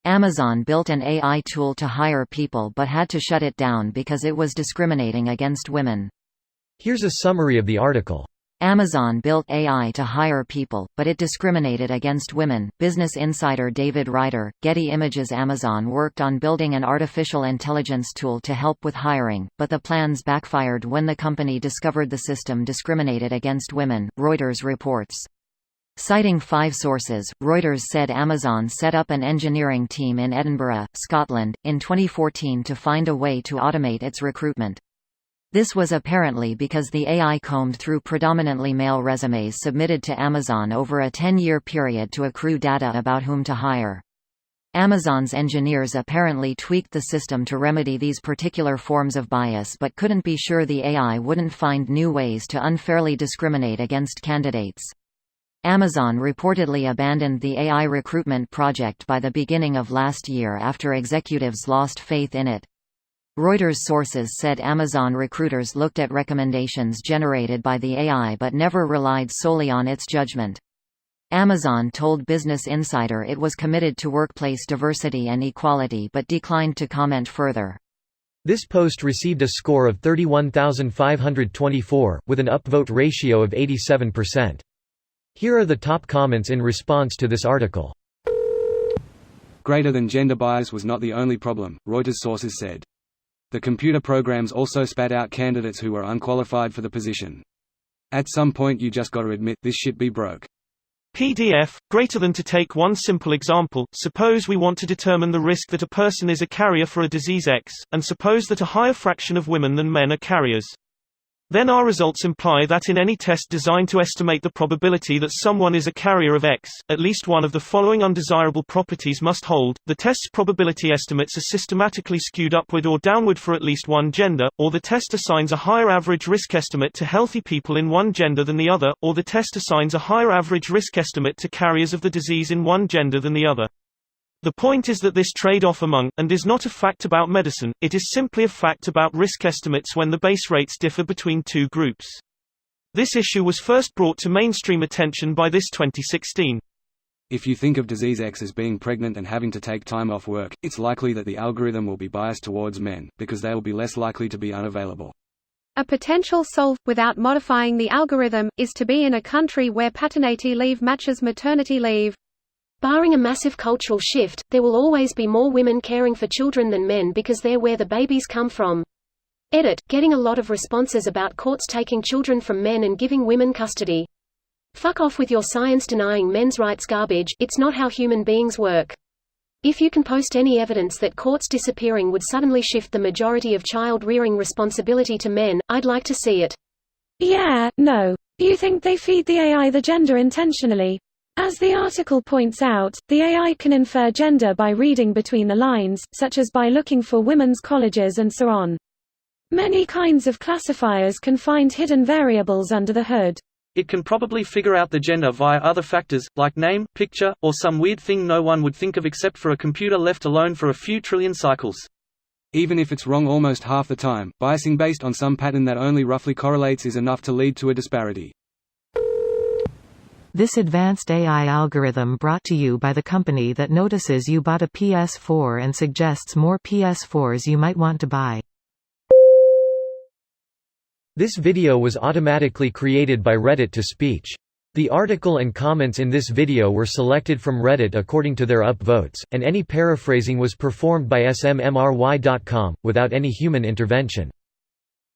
Amazon built an AI tool to hire people but had to shut it down because it was discriminating against women. Here's a summary of the article. Amazon built AI to hire people, but it discriminated against women. Business Insider David Ryder, Getty Images. Amazon worked on building an artificial intelligence tool to help with hiring, but the plans backfired when the company discovered the system discriminated against women, Reuters reports. Citing 5 sources, Reuters said Amazon set up an engineering team in Edinburgh, Scotland, in 2014 to find a way to automate its recruitment. This was apparently because the AI combed through predominantly male resumes submitted to Amazon over a 10-year period to accrue data about whom to hire. Amazon's engineers apparently tweaked the system to remedy these particular forms of bias but couldn't be sure the AI wouldn't find new ways to unfairly discriminate against candidates. Amazon reportedly abandoned the AI recruitment project by the beginning of last year after executives lost faith in it. Reuters sources said Amazon recruiters looked at recommendations generated by the AI but never relied solely on its judgment. Amazon told Business Insider it was committed to workplace diversity and equality but declined to comment further. This post received a score of 31,524, with an upvote ratio of 87%. Here are the top comments in response to this article. Greater than gender bias was not the only problem, Reuters sources said. The computer programs also spat out candidates who were unqualified for the position. At some point you just gotta admit, this shit be broke. PDF, greater than. To take one simple example, suppose we want to determine the risk that a person is a carrier for a disease X, and suppose that a higher fraction of women than men are carriers. Then our results imply that in any test designed to estimate the probability that someone is a carrier of X, at least one of the following undesirable properties must hold: the test's probability estimates are systematically skewed upward or downward for at least one gender, or the test assigns a higher average risk estimate to healthy people in one gender than the other, or the test assigns a higher average risk estimate to carriers of the disease in one gender than the other. The point is that this trade-off among, and is not a fact about medicine, it is simply a fact about risk estimates when the base rates differ between two groups. This issue was first brought to mainstream attention by this 2016. If you think of disease X as being pregnant and having to take time off work, it's likely that the algorithm will be biased towards men, because they will be less likely to be unavailable. A potential solve, without modifying the algorithm, is to be in a country where paternity leave matches maternity leave. Barring a massive cultural shift, there will always be more women caring for children than men because they're where the babies come from. Edit, getting a lot of responses about courts taking children from men and giving women custody. Fuck off with your science-denying men's rights garbage, it's not how human beings work. If you can post any evidence that courts disappearing would suddenly shift the majority of child-rearing responsibility to men, I'd like to see it. Yeah, no. You think they feed the AI the gender intentionally? As the article points out, the AI can infer gender by reading between the lines, such as by looking for women's colleges and so on. Many kinds of classifiers can find hidden variables under the hood. It can probably figure out the gender via other factors, like name, picture, or some weird thing no one would think of except for a computer left alone for a few trillion cycles. Even if it's wrong almost half the time, biasing based on some pattern that only roughly correlates is enough to lead to a disparity. This advanced AI algorithm brought to you by the company that notices you bought a PS4 and suggests more PS4s you might want to buy. This video was automatically created by Reddit to speech. The article and comments in this video were selected from Reddit according to their upvotes, and any paraphrasing was performed by smmry.com, without any human intervention.